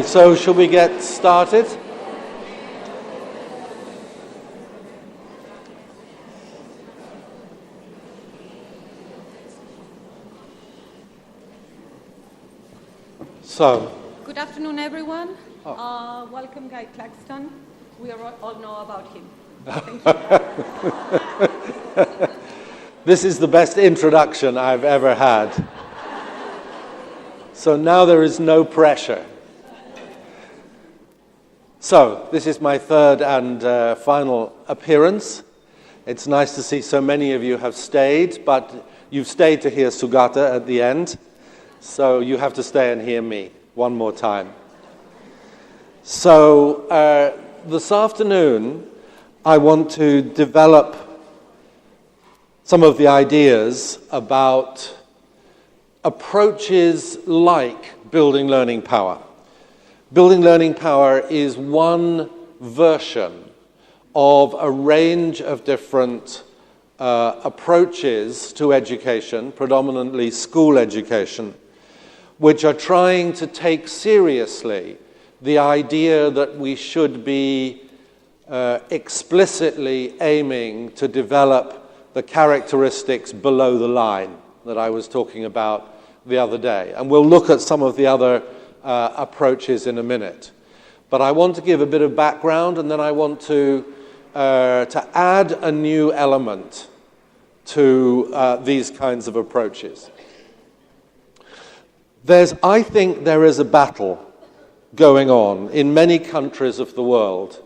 So, shall we get started? Good afternoon, everyone. Welcome, Guy Claxton. We all know about him. Thank you. This is the best introduction I've ever had. So now there is no pressure. So, this is my third and final appearance. It's nice to see so many of you have stayed, but you've stayed to hear Sugata at the end. So you have to stay and hear me one more time. So this afternoon, I want to develop some of the ideas about approaches like building learning power. Building learning power is one version of a range of different approaches to education, predominantly school education, which are trying to take seriously the idea that we should be explicitly aiming to develop the characteristics below the line that I was talking about the other day. And we'll look at some of the other approaches in a minute. But I want to give a bit of background, and then I want to add a new element to these kinds of approaches. I think there is a battle going on in many countries of the world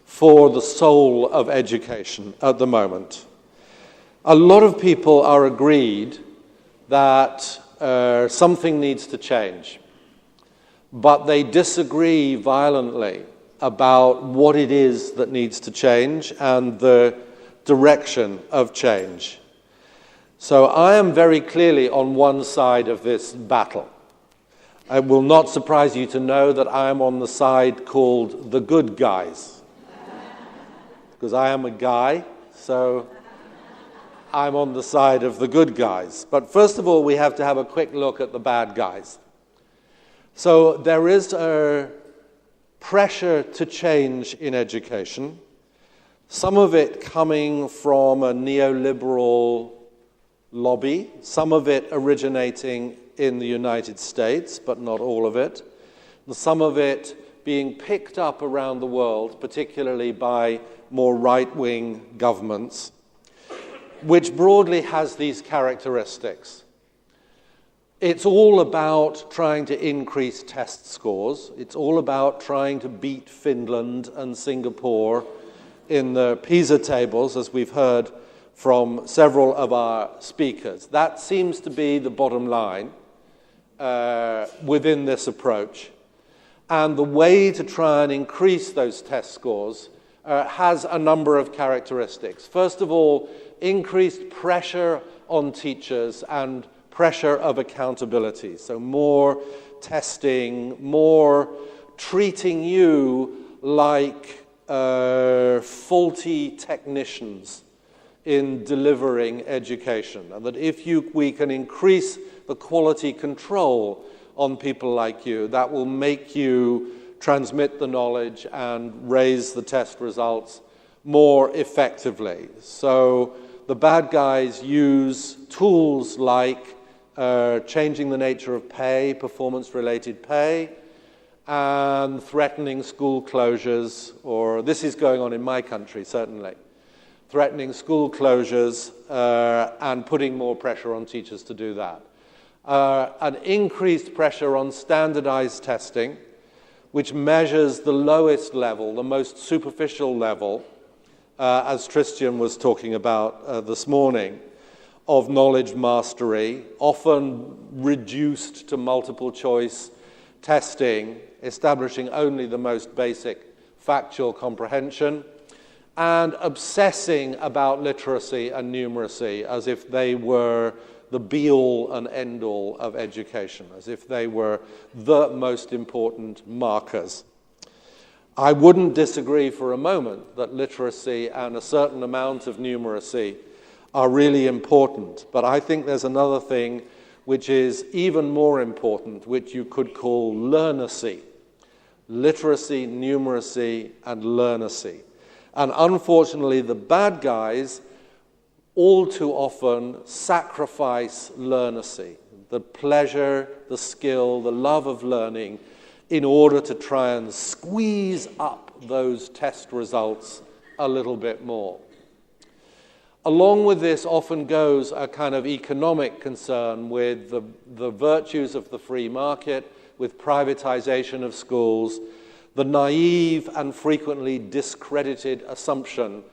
for the soul of education at the moment. A lot of people are agreed that something needs to change, but they disagree violently about what it is that needs to change and the direction of change. So I am very clearly on one side of this battle. It will not surprise you to know that I am on the side called the good guys. Because I am a guy, so I'm on the side of the good guys. But first of all, we have to have a quick look at the bad guys. So there is a pressure to change in education, some of it coming from a neoliberal lobby, some of it originating in the United States, but not all of it, and some of it being picked up around the world, particularly by more right-wing governments, which broadly has these characteristics. It's all about trying to increase test scores. It's all about trying to beat Finland and Singapore in the PISA tables, as we've heard from several of our speakers. That seems to be the bottom line within this approach. And the way to try and increase those test scores has a number of characteristics. First of all, increased pressure on teachers and pressure of accountability. So more testing, more treating you like faulty technicians in delivering education, and that if we can increase the quality control on people like you, that will make you transmit the knowledge and raise the test results more effectively. So the bad guys use tools like changing the nature of pay, performance-related pay, and threatening school closures, or this is going on in my country, certainly, threatening school closures and putting more pressure on teachers to do that. An increased pressure on standardized testing, which measures the lowest level, the most superficial level, as Christian was talking about this morning, of knowledge mastery, often reduced to multiple choice testing, establishing only the most basic factual comprehension, and obsessing about literacy and numeracy as if they were the be-all and end-all of education, as if they were the most important markers. I wouldn't disagree for a moment that literacy and a certain amount of numeracy are really important, but I think there's another thing which is even more important, which you could call learnacy, literacy, numeracy, and learnacy. And unfortunately, the bad guys all too often sacrifice learnacy, the pleasure, the skill, the love of learning, in order to try and squeeze up those test results a little bit more. Along with this often goes a kind of economic concern with the virtues of the free market, with privatization of schools, the naive and frequently discredited assumption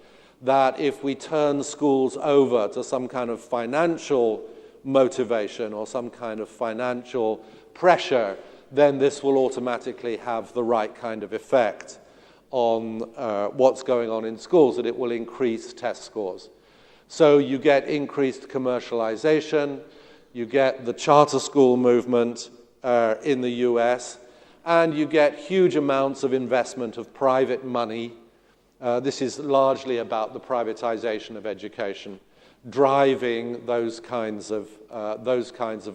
that if we turn schools over to some kind of financial motivation or some kind of financial pressure, then this will automatically have the right kind of effect on what's going on in schools, that it will increase test scores. So you get increased commercialization, you get the charter school movement in the US, and you get huge amounts of investment of private money. This is largely about the privatization of education, driving those kinds of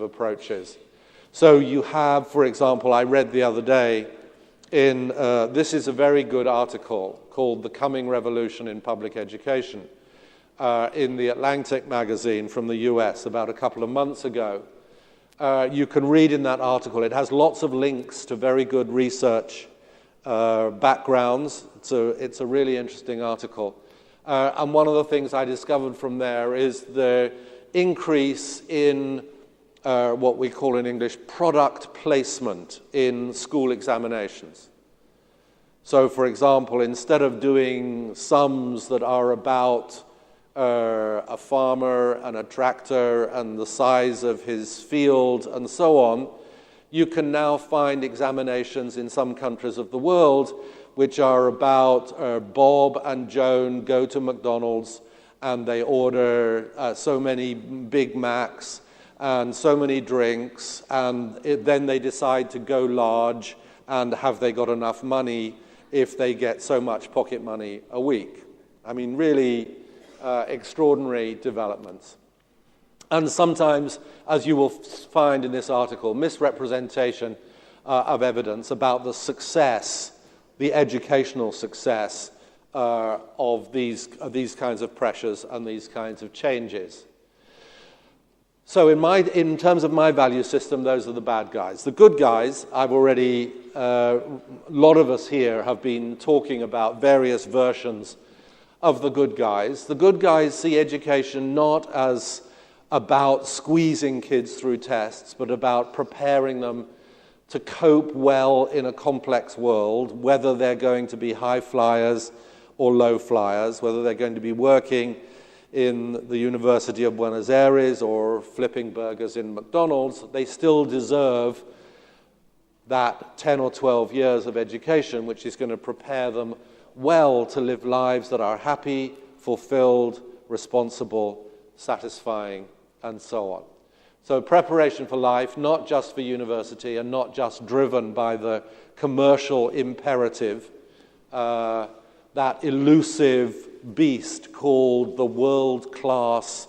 approaches. So you have, for example, I read the other day this is a very good article called "The Coming Revolution in Public Education" in the Atlantic magazine from the US about a couple of months ago. You can read in that article, it has lots of links to very good research backgrounds. It's a really interesting article. And one of the things I discovered from there is the increase in what we call in English product placement in school examinations. So, for example, instead of doing sums that are about a farmer and a tractor and the size of his field and so on, you can now find examinations in some countries of the world which are about Bob and Joan go to McDonald's and they order so many Big Macs and so many drinks, and then they decide to go large and have they got enough money if they get so much pocket money a week. I mean, really extraordinary developments. And sometimes, as you will find in this article, misrepresentation of evidence about the success, the educational success of these kinds of pressures and these kinds of changes. So in terms of my value system, those are the bad guys. The good guys, I've already, a lot of us here have been talking about various versions of the good guys. The good guys see education not as about squeezing kids through tests, but about preparing them to cope well in a complex world, whether they're going to be high flyers or low flyers, whether they're going to be working in the University of Buenos Aires or flipping burgers in McDonald's. They still deserve that 10 or 12 years of education, which is going to prepare them well to live lives that are happy, fulfilled, responsible, satisfying, and so on. So preparation for life, not just for university and not just driven by the commercial imperative, that elusive beast called the world-class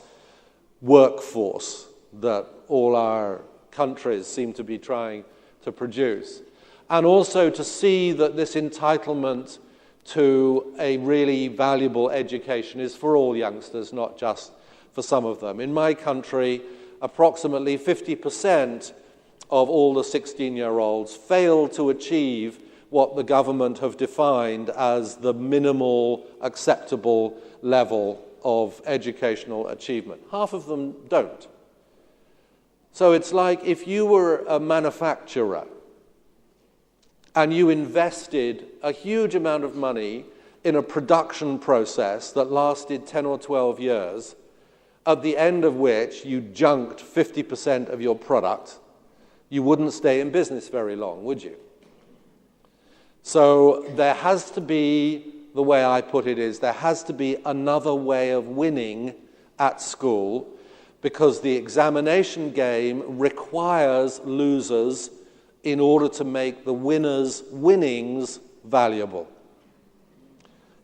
workforce that all our countries seem to be trying to produce. And also to see that this entitlement to a really valuable education is for all youngsters, not just for some of them. In my country, approximately 50% of all the 16-year-olds fail to achieve what the government have defined as the minimal acceptable level of educational achievement. Half of them don't. So it's like if you were a manufacturer and you invested a huge amount of money in a production process that lasted 10 or 12 years, at the end of which you junked 50% of your product, you wouldn't stay in business very long, would you? So there has to be, the way I put it is, there has to be another way of winning at school, because the examination game requires losers in order to make the winners' winnings valuable.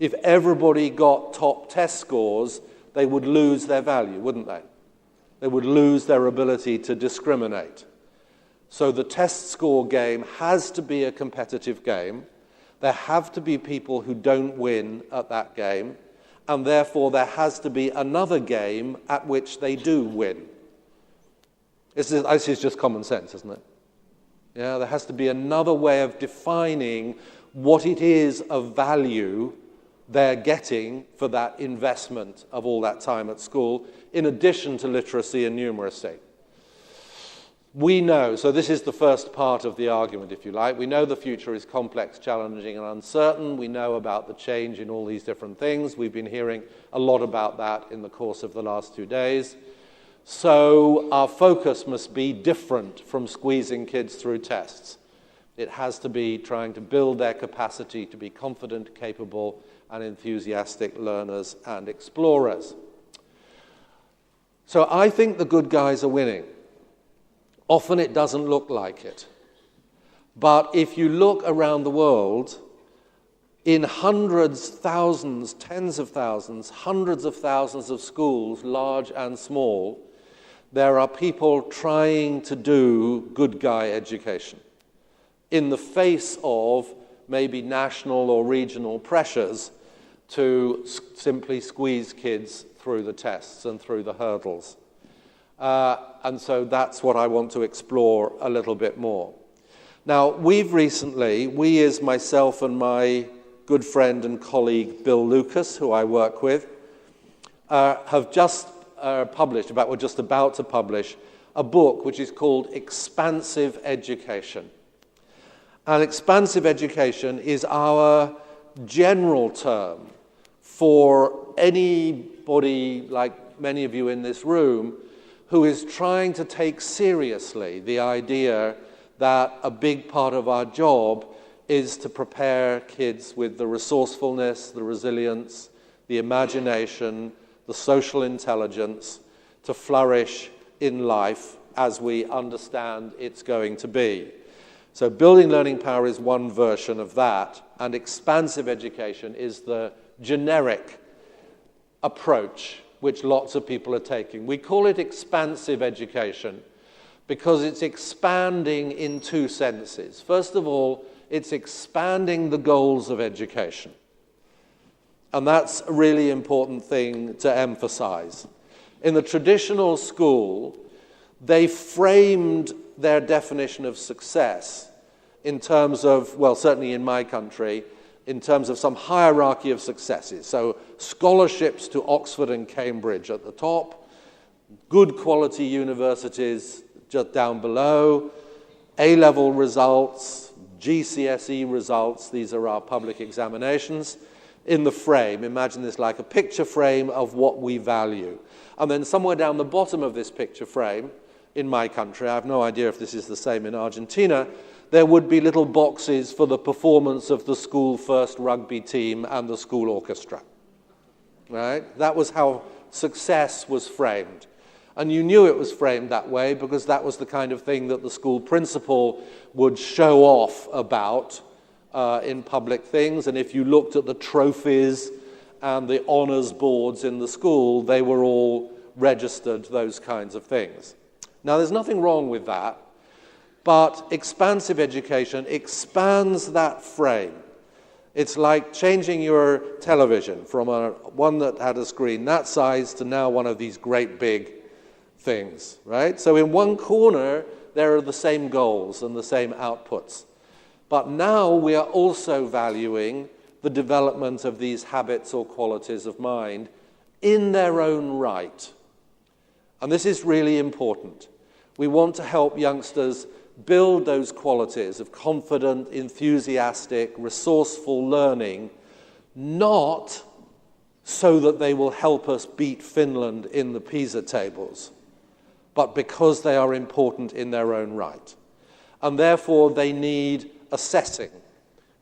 If everybody got top test scores, they would lose their value, wouldn't they? They would lose their ability to discriminate. So the test score game has to be a competitive game. There have to be people who don't win at that game, and therefore there has to be another game at which they do win. This is just common sense, isn't it? Yeah, there has to be another way of defining what it is of value they're getting for that investment of all that time at school, in addition to literacy and numeracy. We know, so this is the first part of the argument, if you like. We know the future is complex, challenging, and uncertain. We know about the change in all these different things. We've been hearing a lot about that in the course of the last 2 days. So our focus must be different from squeezing kids through tests. It has to be trying to build their capacity to be confident, capable, and enthusiastic learners and explorers. So I think the good guys are winning. Often it doesn't look like it. But if you look around the world, in hundreds, thousands, tens of thousands, hundreds of thousands of schools, large and small, there are people trying to do good guy education in the face of maybe national or regional pressures to simply squeeze kids through the tests and through the hurdles. And so that's what I want to explore a little bit more. Now, we as myself and my good friend and colleague Bill Lucas, who I work with, have just we're just about to publish a book which is called Expansive Education. And expansive education is our general term for anybody, like many of you in this room, who is trying to take seriously the idea that a big part of our job is to prepare kids with the resourcefulness, the resilience, the imagination, the social intelligence to flourish in life as we understand it's going to be. So building learning power is one version of that, and expansive education is the generic approach which lots of people are taking. We call it expansive education because it's expanding in two senses. First of all, it's expanding the goals of education. And that's a really important thing to emphasize. In the traditional school, they framed their definition of success in terms of, well, certainly in my country, in terms of some hierarchy of successes. So scholarships to Oxford and Cambridge at the top, good quality universities just down below, A-level results, GCSE results, these are our public examinations, in the frame. Imagine this like a picture frame of what we value. And then somewhere down the bottom of this picture frame, in my country, I have no idea if this is the same in Argentina, there would be little boxes for the performance of the school first rugby team and the school orchestra. Right? That was how success was framed. And you knew it was framed that way because that was the kind of thing that the school principal would show off about in public things. And if you looked at the trophies and the honors boards in the school, they were all registered, those kinds of things. Now, there's nothing wrong with that, but expansive education expands that frame. It's like changing your television from one that had a screen that size to now one of these great big things, right? So in one corner, there are the same goals and the same outputs. But now we are also valuing the development of these habits or qualities of mind in their own right. And this is really important. We want to help youngsters build those qualities of confident, enthusiastic, resourceful learning, not so that they will help us beat Finland in the PISA tables, but because they are important in their own right. And therefore they need assessing.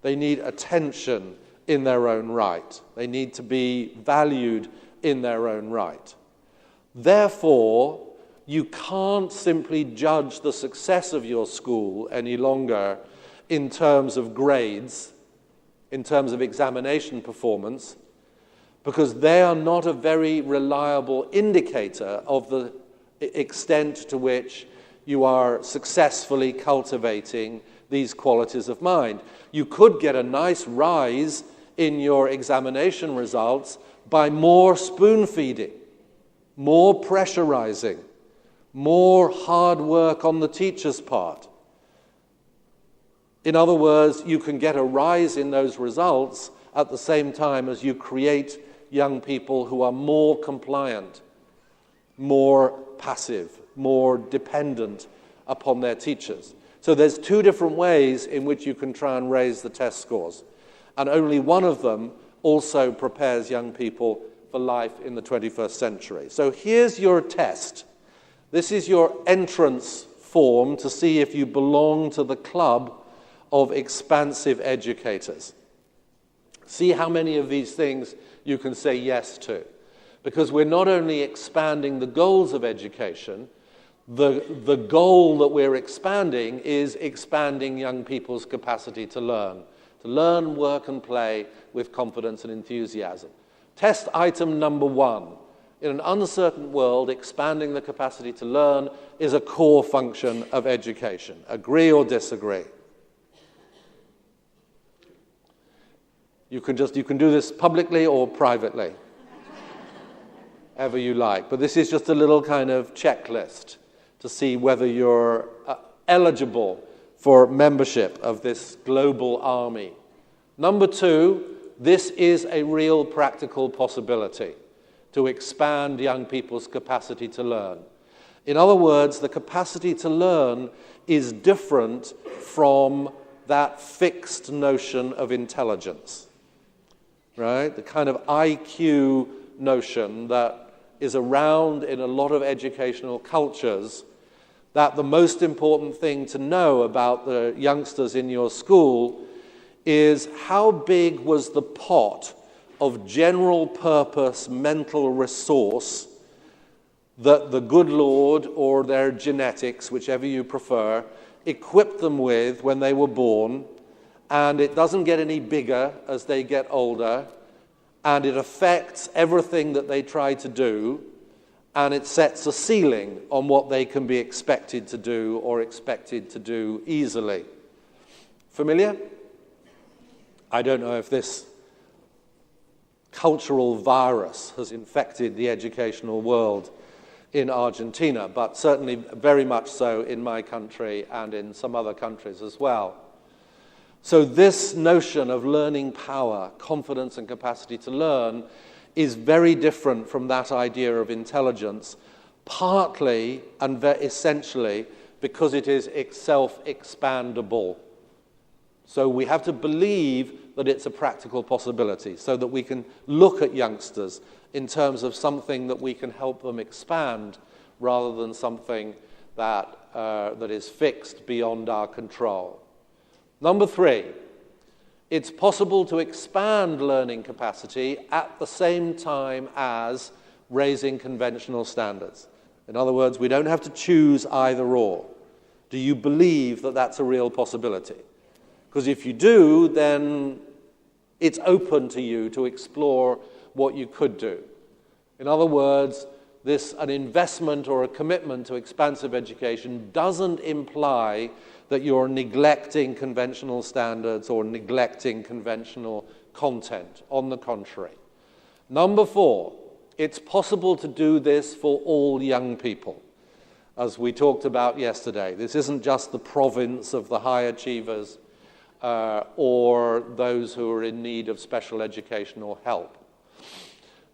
They need attention in their own right. They need to be valued in their own right. Therefore, you can't simply judge the success of your school any longer in terms of grades, in terms of examination performance, because they are not a very reliable indicator of the extent to which you are successfully cultivating these qualities of mind. You could get a nice rise in your examination results by more spoon feeding, more pressurizing, more hard work on the teacher's part. In other words, you can get a rise in those results at the same time as you create young people who are more compliant, more passive, more dependent upon their teachers. So there's two different ways in which you can try and raise the test scores. And only one of them also prepares young people for life in the 21st century. So here's your test. This is your entrance form to see if you belong to the club of expansive educators. See how many of these things you can say yes to. Because we're not only expanding the goals of education, the goal that we're expanding is expanding young people's capacity to learn, work, and play with confidence and enthusiasm. Test item number 1. In an uncertain world, expanding the capacity to learn is a core function of education. Agree or disagree? You can do this publicly or privately, ever you like. But this is just a little kind of checklist to see whether you're eligible for membership of this global army. Number 2, this is a real practical possibility to expand young people's capacity to learn. In other words, the capacity to learn is different from that fixed notion of intelligence. Right? The kind of IQ notion that is around in a lot of educational cultures, that the most important thing to know about the youngsters in your school is how big was the pot of general purpose mental resource that the good Lord or their genetics, whichever you prefer, equipped them with when they were born. And it doesn't get any bigger as they get older, and it affects everything that they try to do, and it sets a ceiling on what they can be expected to do or expected to do easily. Familiar? I don't know if this cultural virus has infected the educational world in Argentina, but certainly very much so in my country and in some other countries as well. So this notion of learning power, confidence and capacity to learn is very different from that idea of intelligence, partly and essentially because it is self-expandable. So we have to believe that it's a practical possibility so that we can look at youngsters in terms of something that we can help them expand rather than something that is fixed beyond our control. Number 3, it's possible to expand learning capacity at the same time as raising conventional standards. In other words, we don't have to choose either or. Do you believe that that's a real possibility? Because if you do, then it's open to you to explore what you could do. In other words, an investment or a commitment to expansive education doesn't imply that you're neglecting conventional standards or neglecting conventional content. On the contrary. Number 4, it's possible to do this for all young people. As we talked about yesterday, this isn't just the province of the high achievers or those who are in need of special educational help.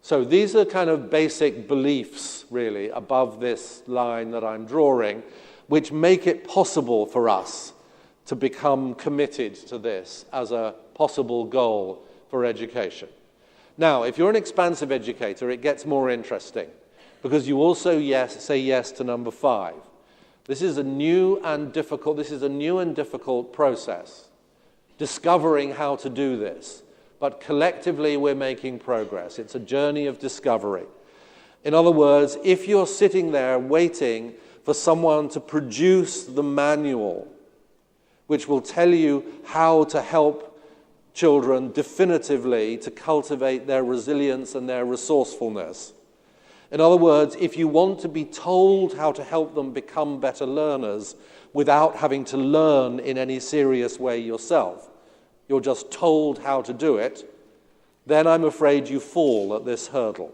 So these are kind of basic beliefs, really, above this line that I'm drawing, which make it possible for us to become committed to this as a possible goal for education. Now, if you're an expansive educator, it gets more interesting, because you also say yes to number 5. This is a new and difficult process, discovering how to do this. But collectively, we're making progress. It's a journey of discovery. In other words, if you're sitting there waiting for someone to produce the manual, which will tell you how to help children definitively to cultivate their resilience and their resourcefulness, In other words, if you want to be told how to help them become better learners without having to learn in any serious way yourself, you're just told how to do it, then I'm afraid you fall at this hurdle.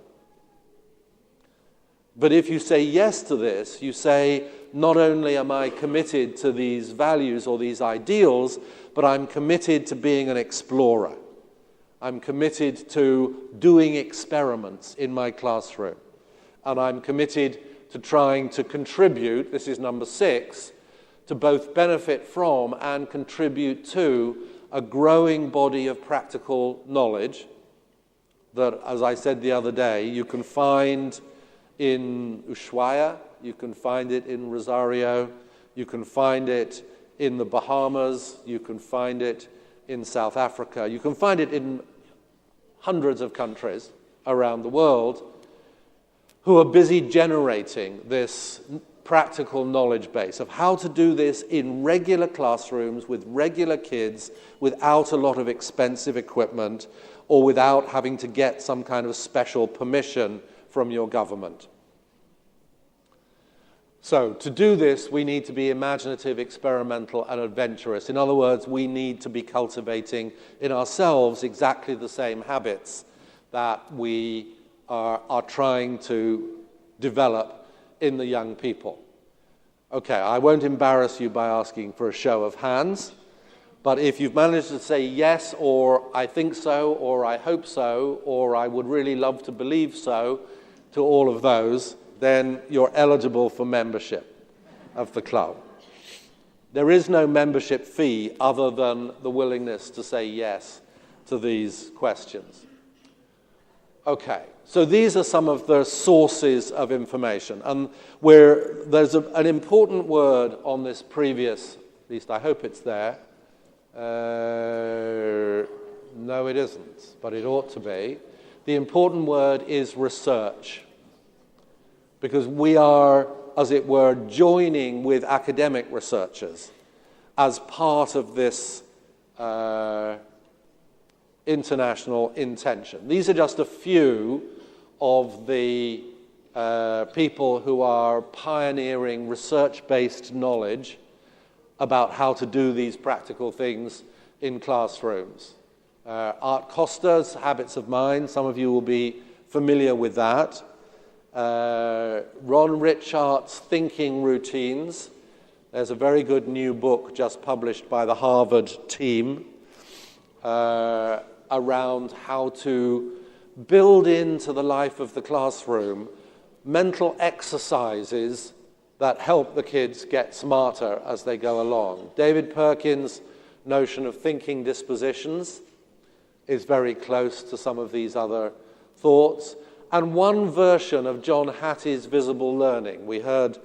But if you say yes to this, you say, not only am I committed to these values or these ideals, but I'm committed to being an explorer. I'm committed to doing experiments in my classroom. And I'm committed to trying to contribute, this is number 6, to both benefit from and contribute to a growing body of practical knowledge that, as I said the other day, you can find in Ushuaia, you can find it in Rosario, you can find it in the Bahamas, you can find it in South Africa, you can find it in hundreds of countries around the world who are busy generating this practical knowledge base of how to do this in regular classrooms with regular kids without a lot of expensive equipment or without having to get some kind of special permission from your government. So to do this, we need to be imaginative, experimental, and adventurous. In other words, we need to be cultivating in ourselves exactly the same habits that we are trying to develop in the young people. Okay, I won't embarrass you by asking for a show of hands, but if you've managed to say yes, or I think so, or I hope so, or I would really love to believe so, to all of those, then you're eligible for membership of the club. There is no membership fee other than the willingness to say yes to these questions. Okay, so these are some of the sources of information. And where there's an important word on this previous, at least I hope it's there. No, it isn't, but it ought to be. The important word is research. Because we are, as it were, joining with academic researchers as part of this international intention. These are just a few of the people who are pioneering research-based knowledge about how to do these practical things in classrooms. Art Costa's Habits of Mind, some of you will be familiar with that. Ron Richart's Thinking Routines. There's a very good new book just published by the Harvard team around how to build into the life of the classroom mental exercises that help the kids get smarter as they go along. David Perkins' notion of thinking dispositions is very close to some of these other thoughts. And one version of John Hattie's visible learning. We heard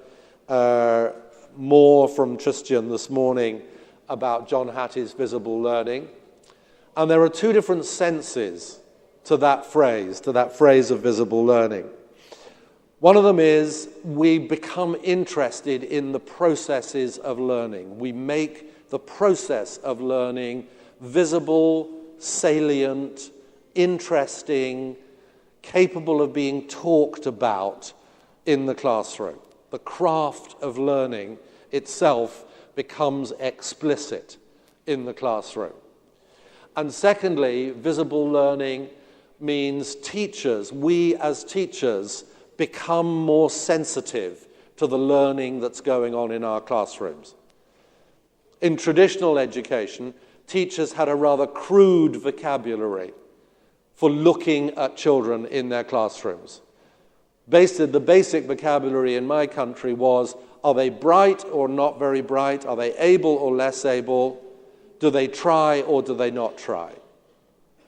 more from Tristan this morning about John Hattie's visible learning. And there are two different senses to that phrase of visible learning. One of them is we become interested in the processes of learning. We make the process of learning visible, salient, interesting, capable of being talked about in the classroom. The craft of learning itself becomes explicit in the classroom. And secondly, visible learning means teachers, we as teachers, become more sensitive to the learning that's going on in our classrooms. In traditional education, teachers had a rather crude vocabulary for looking at children in their classrooms. The basic vocabulary in my country was, are they bright or not very bright? Are they able or less able? Do they try or do they not try?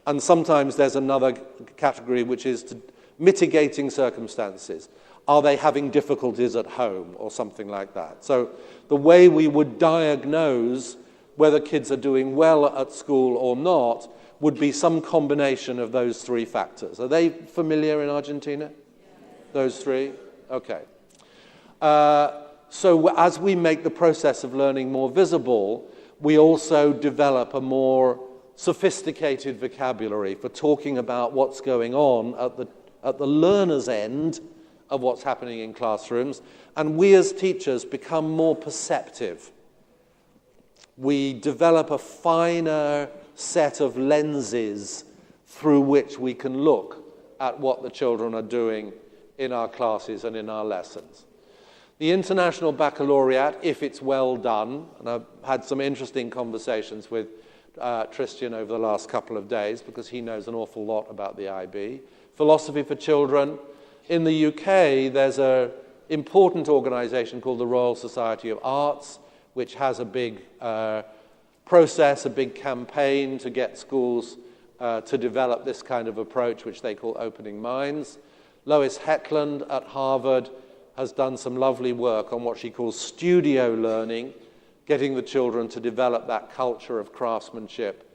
And sometimes there's another category which is mitigating circumstances. Are they having difficulties at home or something like that? So the way we would diagnose whether kids are doing well at school or not would be some combination of those three factors. Are they familiar in Argentina? Those three? Okay. So as we make the process of learning more visible, we also develop a more sophisticated vocabulary for talking about what's going on at the learner's end of what's happening in classrooms, and we as teachers become more perceptive. We develop a finer set of lenses through which we can look at what the children are doing in our classes and in our lessons. The International Baccalaureate, if it's well done, and I've had some interesting conversations with Tristan over the last couple of days because he knows an awful lot about the IB. Philosophy for Children. In the UK, there's an important organisation called the Royal Society of Arts, which has a big process, a big campaign to get schools to develop this kind of approach, which they call opening minds. Lois Hetland at Harvard has done some lovely work on what she calls studio learning, getting the children to develop that culture of craftsmanship,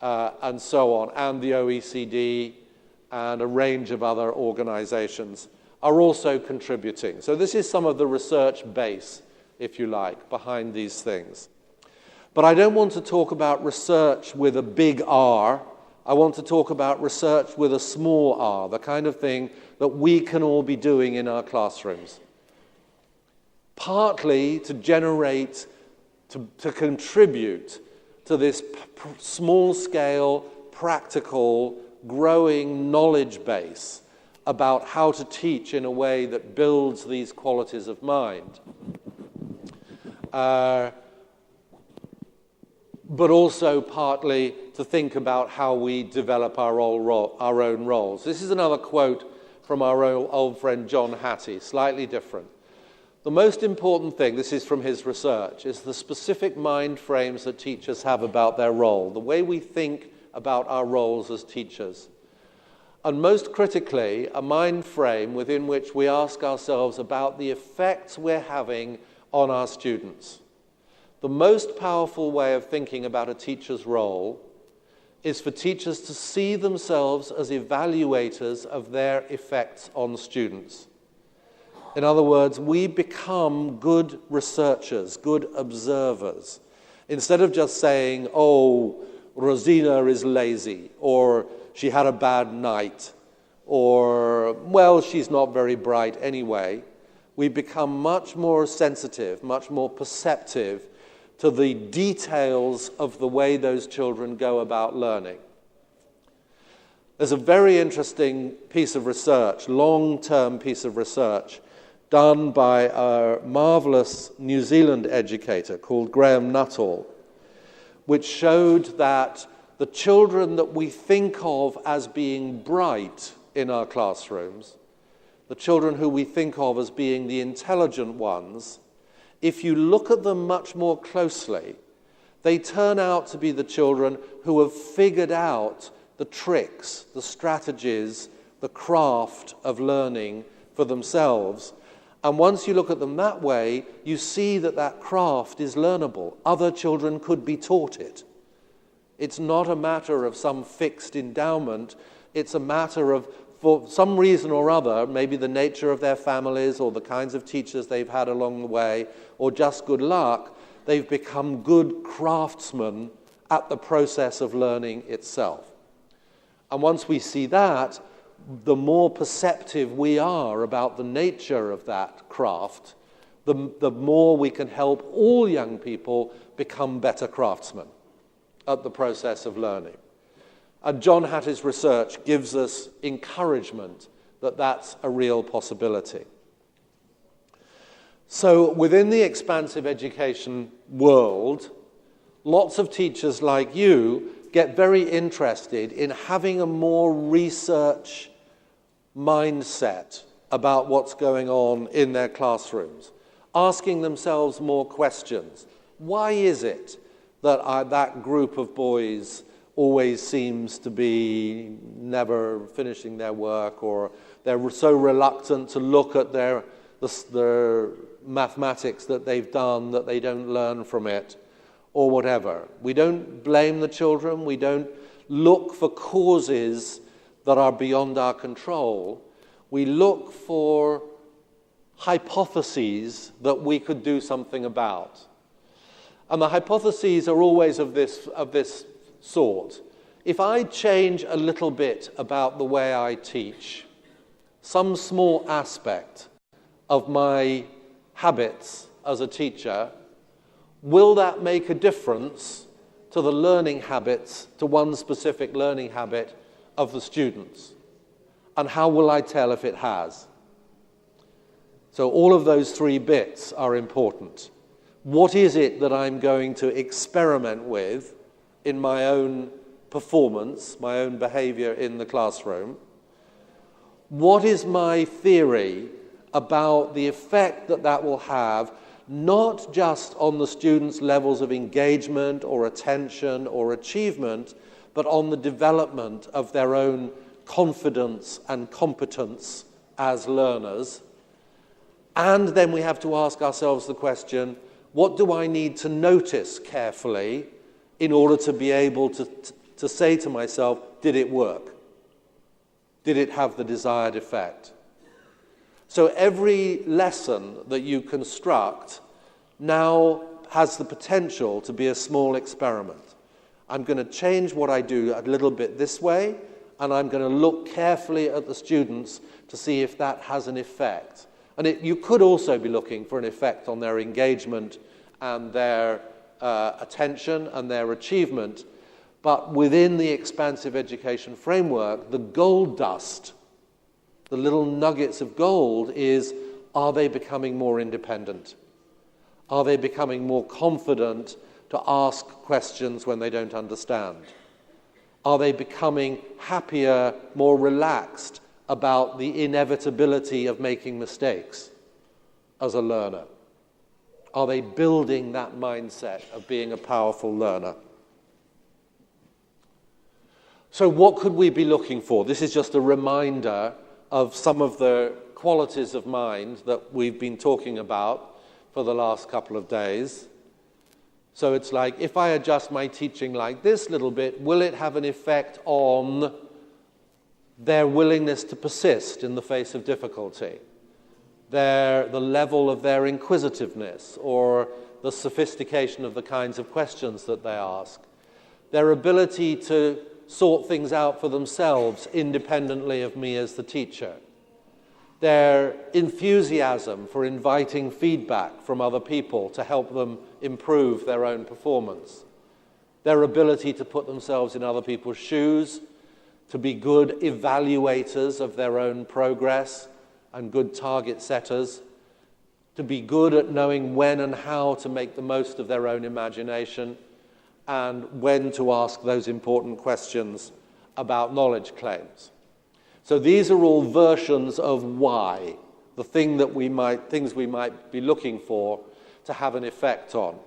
and so on. And the OECD and a range of other organizations are also contributing. So this is some of the research base, if you like, behind these things. But I don't want to talk about research with a big R. I want to talk about research with a small r, the kind of thing that we can all be doing in our classrooms. Partly to generate, to contribute to this small-scale, practical, growing knowledge base about how to teach in a way that builds these qualities of mind. But also partly to think about how we develop our own roles. This is another quote from our old friend John Hattie, slightly different. The most important thing, this is from his research, is the specific mind frames that teachers have about their role, the way we think about our roles as teachers. And most critically, a mind frame within which we ask ourselves about the effects we're having on our students. The most powerful way of thinking about a teacher's role is for teachers to see themselves as evaluators of their effects on students. In other words, we become good researchers, good observers. Instead of just saying, oh, Rosina is lazy, or she had a bad night, or, well, she's not very bright anyway, we become much more sensitive, much more perceptive to the details of the way those children go about learning. There's a very interesting piece of research, long-term piece of research, done by a marvelous New Zealand educator called Graham Nuttall, which showed that the children that we think of as being bright in our classrooms, the children who we think of as being the intelligent ones, if you look at them much more closely, they turn out to be the children who have figured out the tricks, the strategies, the craft of learning for themselves. And once you look at them that way, you see that that craft is learnable. Other children could be taught it. It's not a matter of some fixed endowment. It's a matter of, for some reason or other, maybe the nature of their families or the kinds of teachers they've had along the way, or just good luck, they've become good craftsmen at the process of learning itself. And once we see that, the more perceptive we are about the nature of that craft, the more we can help all young people become better craftsmen at the process of learning. And John Hattie's research gives us encouragement that that's a real possibility. So within the expansive education world, lots of teachers like you get very interested in having a more research mindset about what's going on in their classrooms, asking themselves more questions. Why is it that that group of boys always seems to be never finishing their work, or they're so reluctant to look at their mathematics that they've done that they don't learn from it, or whatever? We don't blame the children. We don't look for causes that are beyond our control. We look for hypotheses that we could do something about. And the hypotheses are always of this sort. If I change a little bit about the way I teach, some small aspect of my habits as a teacher, will that make a difference to the learning habits, to one specific learning habit of the students? And how will I tell if it has? So all of those three bits are important. What is it that I'm going to experiment with in my own performance, my own behavior in the classroom? What is my theory about the effect that that will have, not just on the students' levels of engagement or attention or achievement, but on the development of their own confidence and competence as learners? And then we have to ask ourselves the question, what do I need to notice carefully in order to be able to say to myself, did it work? Did it have the desired effect? So every lesson that you construct now has the potential to be a small experiment. I'm going to change what I do a little bit this way, and I'm going to look carefully at the students to see if that has an effect. And you could also be looking for an effect on their engagement and their attention and their achievement. But within the expansive education framework, the gold dust, the little nuggets of gold is, are they becoming more independent? Are they becoming more confident to ask questions when they don't understand? Are they becoming happier, more relaxed about the inevitability of making mistakes as a learner? Are they building that mindset of being a powerful learner? So what could we be looking for? This is just a reminder of some of the qualities of mind that we've been talking about for the last couple of days. So it's like, if I adjust my teaching like this little bit, will it have an effect on their willingness to persist in the face of difficulty? The level of their inquisitiveness, or the sophistication of the kinds of questions that they ask? Their ability to sort things out for themselves independently of me as the teacher? Their enthusiasm for inviting feedback from other people to help them improve their own performance? Their ability to put themselves in other people's shoes, to be good evaluators of their own progress and good target setters, to be good at knowing when and how to make the most of their own imagination, and when to ask those important questions about knowledge claims. So these are all versions of why, the things we might be looking for to have an effect on.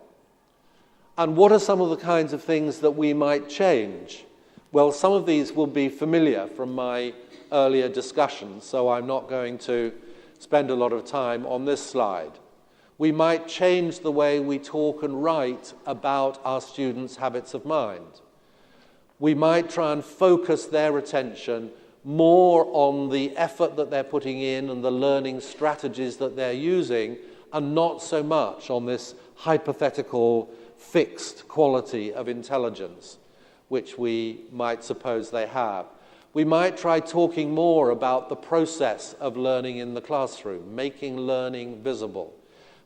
And what are some of the kinds of things that we might change? Well, some of these will be familiar from my earlier discussions, so I'm not going to spend a lot of time on this slide. We might change the way we talk and write about our students' habits of mind. We might try and focus their attention more on the effort that they're putting in and the learning strategies that they're using, and not so much on this hypothetical fixed quality of intelligence which we might suppose they have. We might try talking more about the process of learning in the classroom, making learning visible.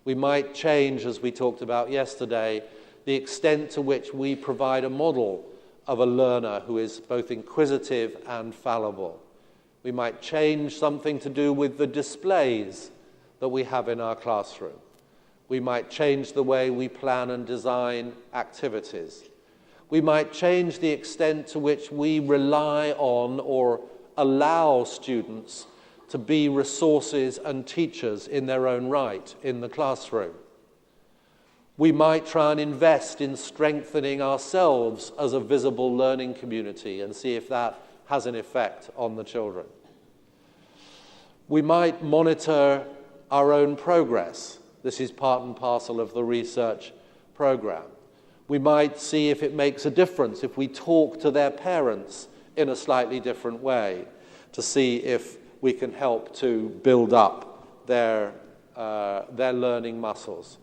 We might change, as we talked about yesterday, the extent to which we provide a model of a learner who is both inquisitive and fallible. We might change something to do with the displays that we have in our classroom. We might change the way we plan and design activities. We might change the extent to which we rely on or allow students to be resources and teachers in their own right in the classroom. We might try and invest in strengthening ourselves as a visible learning community and see if that has an effect on the children. We might monitor our own progress. This is part and parcel of the research program. We might see if it makes a difference if we talk to their parents in a slightly different way to see if we can help to build up their learning muscles.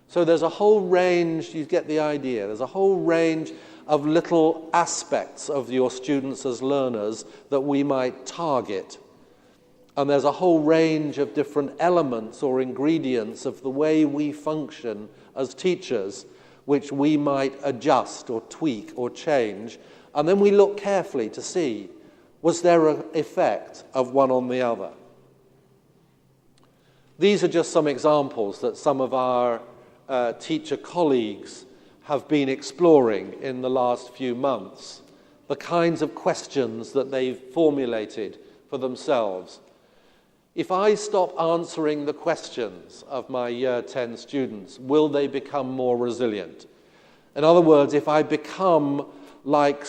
So there's a whole range, you get the idea, there's a whole range of little aspects of your students as learners that we might target And there's a whole range of different elements or ingredients of the way we function as teachers, which we might adjust or tweak or change. And then we look carefully to see, was there an effect of one on the other? These are just some examples that some of our teacher colleagues have been exploring in the last few months, the kinds of questions that they've formulated for themselves. If I stop answering the questions of my Year 10 students, will they become more resilient? In other words, if I become like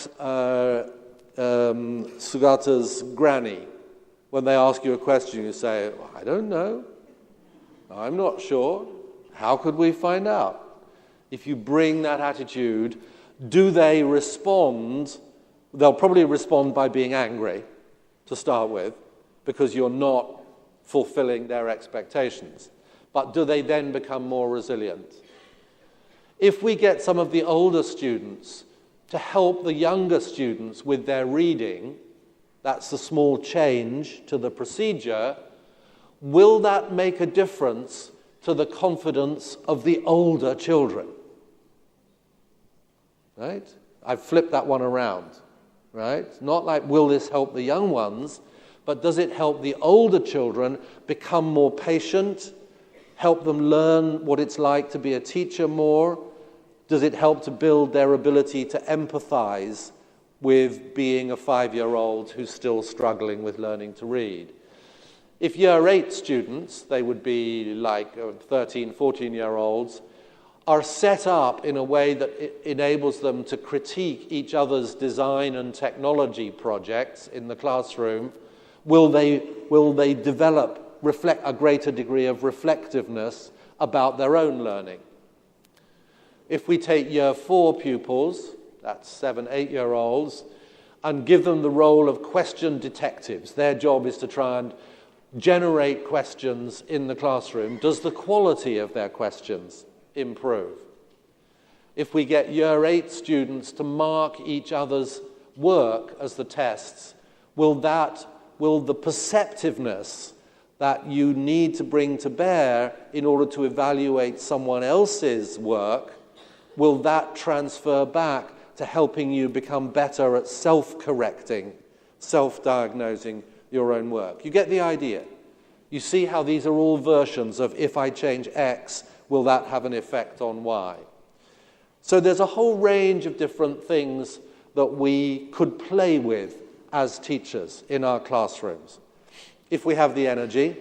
Sugata's granny, when they ask you a question, you say, I don't know, I'm not sure, how could we find out? If you bring that attitude, do they respond? They'll probably respond by being angry, to start with, because you're not fulfilling their expectations. But do they then become more resilient? If we get some of the older students to help the younger students with their reading, that's a small change to the procedure, will that make a difference to the confidence of the older children? Right? I've flipped that one around, right? Not like, will this help the young ones, but does it help the older children become more patient, help them learn what it's like to be a teacher more? Does it help to build their ability to empathize with being a 5-year-old who's still struggling with learning to read? If Year 8 students, they would be like 13, 14-year-olds, are set up in a way that enables them to critique each other's design and technology projects in the classroom, will they develop a greater degree of reflectiveness about their own learning? If we take Year 4 pupils, that's 7, 8-year-olds, and give them the role of question detectives, their job is to try and generate questions in the classroom, does the quality of their questions improve? If we get Year 8 students to mark each other's work as the tests, will the perceptiveness that you need to bring to bear in order to evaluate someone else's work, will that transfer back to helping you become better at self-correcting, self-diagnosing your own work? You get the idea. You see how these are all versions of, if I change X, will that have an effect on Y? So there's a whole range of different things that we could play with as teachers in our classrooms, if we have the energy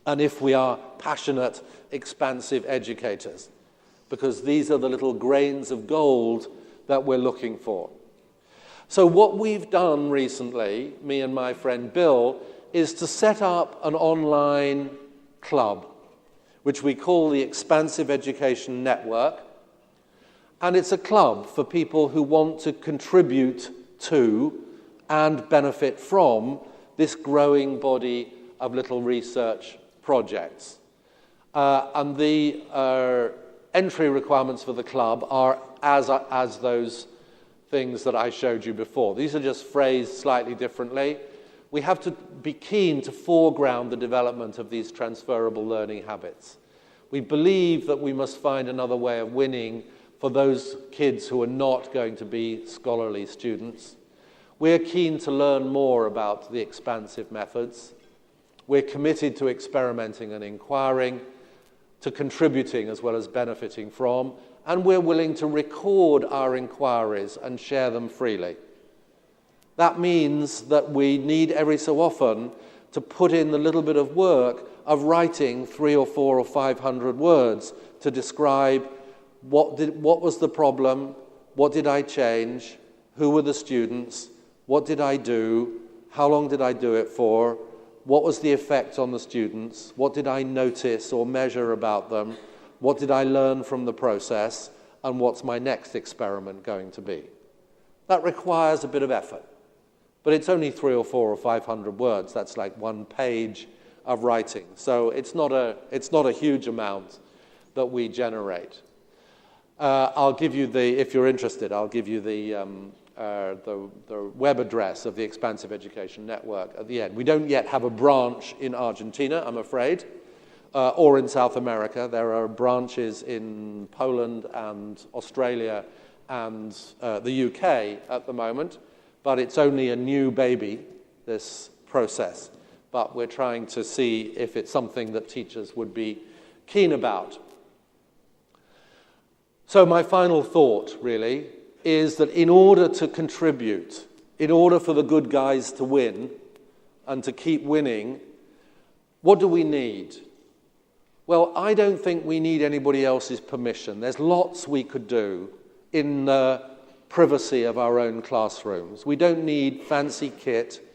and if we are passionate, expansive educators, because these are the little grains of gold that we're looking for. So what we've done recently, me and my friend Bill, is to set up an online club, which we call the Expansive Education Network. And it's a club for people who want to contribute to and benefit from this growing body of little research projects. And the entry requirements for the club are as those things that I showed you before. These are just phrased slightly differently. We have to be keen to foreground the development of these transferable learning habits. We believe that we must find another way of winning for those kids who are not going to be scholarly students. We're keen to learn more about the expansive methods. We're committed to experimenting and inquiring, to contributing as well as benefiting from, and we're willing to record our inquiries and share them freely. That means that we need every so often to put in the little bit of work of writing 300 or 400 or 500 words to describe what was the problem, what did I change, who were the students, what did I do, how long did I do it for, what was the effect on the students, what did I notice or measure about them, what did I learn from the process, and what's my next experiment going to be. That requires a bit of effort, but it's only 300 or 400 or 500 words. That's like 1 page of writing. So it's not a huge amount that we generate. I'll give you if you're interested, I'll give you the the web address of the Expansive Education Network at the end. We don't yet have a branch in Argentina, I'm afraid, or in South America. There are branches in Poland and Australia and the UK at the moment, but it's only a new baby, this process. But we're trying to see if it's something that teachers would be keen about. So my final thought, really, is that in order to contribute, in order for the good guys to win and to keep winning, what do we need? Well, I don't think we need anybody else's permission. There's lots we could do in the privacy of our own classrooms. We don't need fancy kit.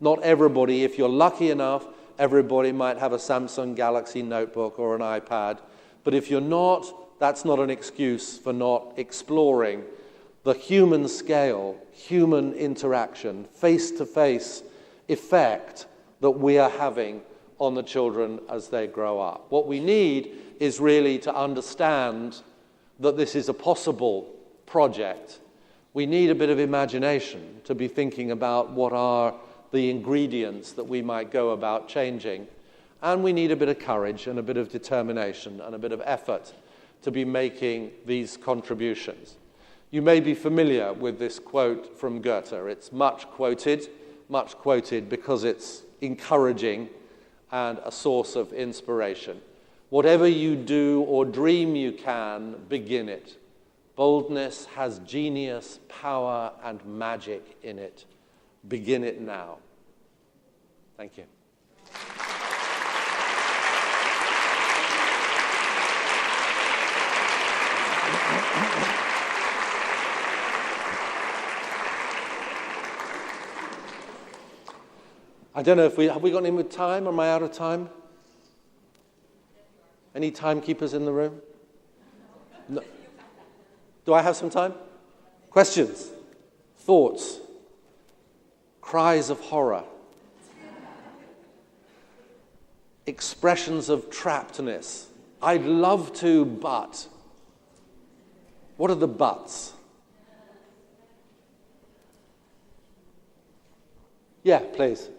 Not everybody, if you're lucky enough, everybody might have a Samsung Galaxy notebook or an iPad. But if you're not, that's not an excuse for not exploring the human scale, human interaction, face-to-face effect that we are having on the children as they grow up. What we need is really to understand that this is a possible project. We need a bit of imagination to be thinking about what are the ingredients that we might go about changing. And we need a bit of courage and a bit of determination and a bit of effort to be making these contributions. You may be familiar with this quote from Goethe. It's much quoted because it's encouraging and a source of inspiration. Whatever you do or dream you can, begin it. Boldness has genius, power, and magic in it. Begin it now. Thank you. I don't know if have we got any time? Am I out of time? Any timekeepers in the room? No. Do I have some time? Questions? Thoughts? Cries of horror? Expressions of trappedness? I'd love to, but. What are the buts? Yeah, please.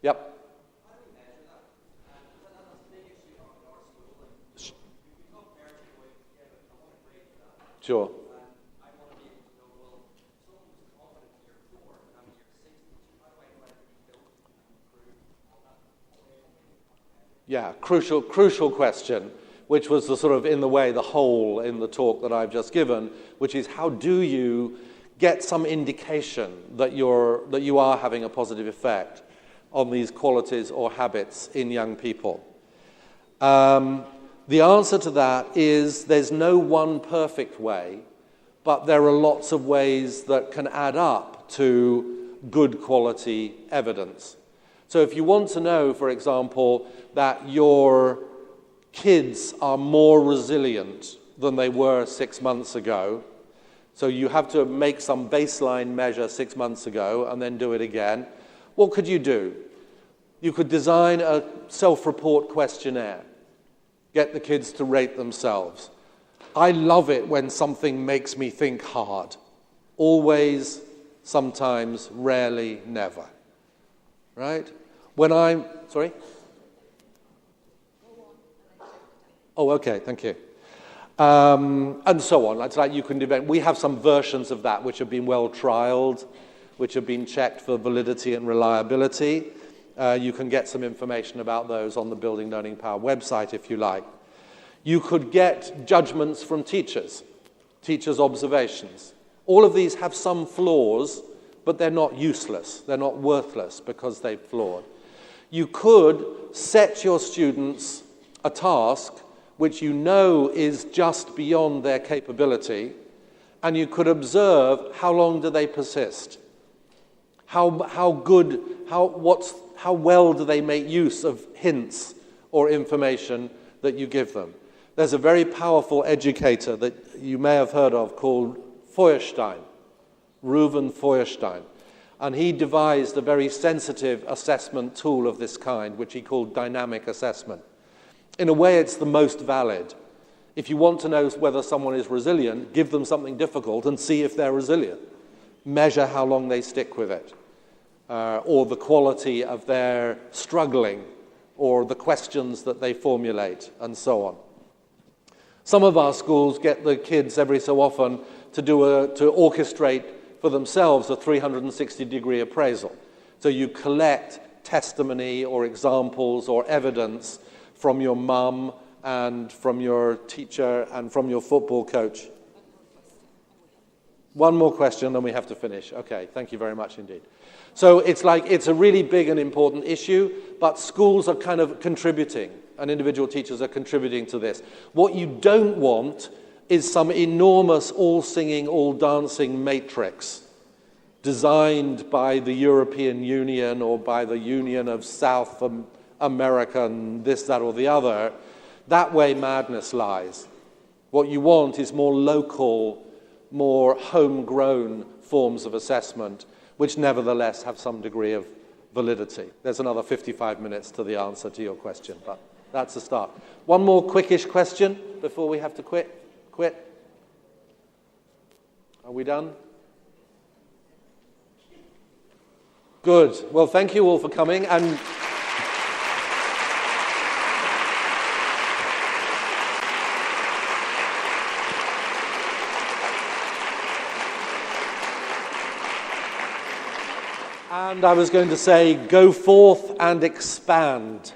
Yep. Sure. Yeah, crucial question, which was the sort of, in the way, the hole in the talk that I've just given, which is how do you get some indication that you are having a positive effect on these qualities or habits in young people? The answer to that is there's no one perfect way, but there are lots of ways that can add up to good quality evidence. So if you want to know, for example, that your kids are more resilient than they were 6 months ago, so you have to make some baseline measure 6 months ago and then do it again, what could you do? You could design a self-report questionnaire. Get the kids to rate themselves. I love it when something makes me think hard. Always, sometimes, rarely, never. Right? Sorry? Oh, okay, thank you. And so on. It's like you can we have some versions of that which have been well trialed, which have been checked for validity and reliability. You can get some information about those on the Building Learning Power website if you like. You could get judgments from teachers' observations. All of these have some flaws, but they're not useless. They're not worthless because they've flawed. You could set your students a task which you know is just beyond their capability, and you could observe how long do they persist. How well do they make use of hints or information that you give them? There's a very powerful educator that you may have heard of called Feuerstein, Reuven Feuerstein. And he devised a very sensitive assessment tool of this kind, which he called dynamic assessment. In a way, it's the most valid. If you want to know whether someone is resilient, give them something difficult and see if they're resilient. Measure how long they stick with it, or the quality of their struggling, or the questions that they formulate, and so on. Some of our schools get the kids every so often to orchestrate for themselves a 360-degree appraisal. So you collect testimony or examples or evidence from your mum and from your teacher and from your football coach. One more question, then we have to finish. Okay, thank you very much indeed. So it's a really big and important issue, but schools are kind of contributing, and individual teachers are contributing to this. What you don't want is some enormous all-singing, all-dancing matrix designed by the European Union or by the Union of South America and this, that, or the other. That way madness lies. What you want is more local, more homegrown forms of assessment, which nevertheless have some degree of validity. There's another 55 minutes to the answer to your question, but that's a start. One more quickish question before we have to quit. Are we done? Good. Well, thank you all for coming. And I was going to say, go forth and expand.